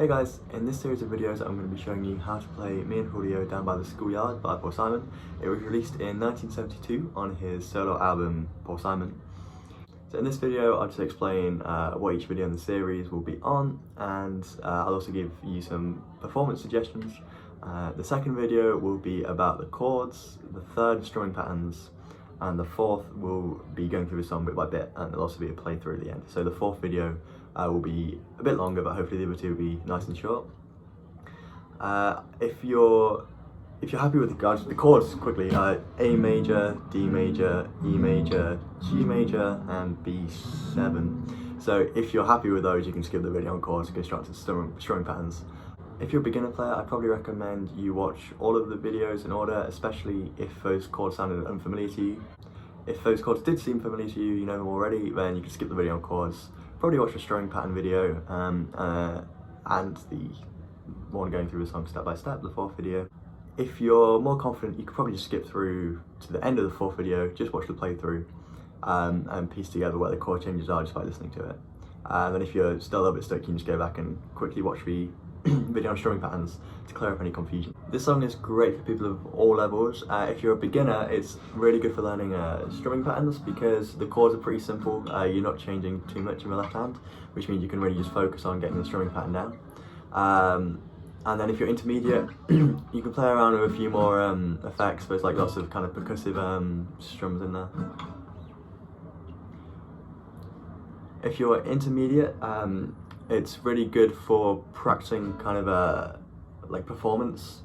Hey guys, in this series of videos I'm going to be showing you how to play Me and Julio Down by the Schoolyard by Paul Simon. It was released in 1972 on his solo album Paul Simon. So in this video I'll just explain what each video in the series will be on, and I'll also give you some performance suggestions. The second video will be about the chords, the third strumming patterns, and the fourth will be going through the song bit by bit, and there'll also be a playthrough at the end. So the fourth video will be a bit longer, but hopefully the other two will be nice and short. If you're happy with the chords quickly, A major, D major, E major, G major, and B7. So if you're happy with those, you can skip the video on chords and go straight to strumming patterns. If you're a beginner player, I'd probably recommend you watch all of the videos in order, especially if those chords sounded unfamiliar to you. If those chords did seem familiar to you, you know them already, then you can skip the video on chords. Probably watch the strumming pattern video and the one going through the song step by step, the fourth video. If you're more confident, you could probably just skip through to the end of the fourth video, just watch the playthrough and piece together where the chord changes are just by listening to it. And then if you're still a little bit stuck, you can just go back and quickly watch the video on strumming patterns to clear up any confusion. This song is great for people of all levels. If you're a beginner, it's really good for learning strumming patterns because the chords are pretty simple. You're not changing too much in the left hand, which means you can really just focus on getting the strumming pattern down. And then if you're intermediate, you can play around with a few more effects. There's like lots of kind of percussive strums in there. If you're intermediate, it's really good for practicing kind of like performance.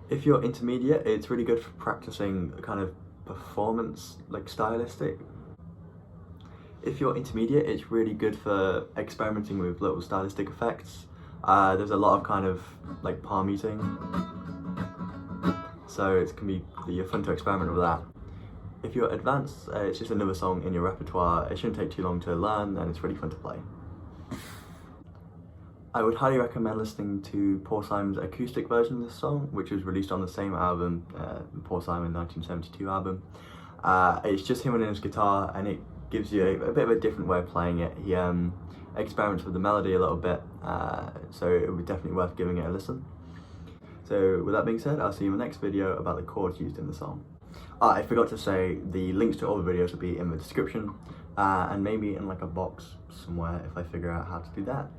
If you're intermediate, it's really good for practicing kind of performance, like stylistic. If you're intermediate, it's really good for experimenting with little stylistic effects. There's a lot of kind of like palm muting, so it can be fun to experiment with that. If you're advanced, it's just another song in your repertoire. It shouldn't take too long to learn, and it's really fun to play. I would highly recommend listening to Paul Simon's acoustic version of this song, which was released on the same album, Paul Simon 1972 album. It's just him and his guitar, and it gives you a bit of a different way of playing it. He experiments with the melody a little bit, so it would be definitely worth giving it a listen. So with that being said, I'll see you in the next video about the chords used in the song. I forgot to say, the links to all the videos will be in the description, and maybe in like a box somewhere if I figure out how to do that.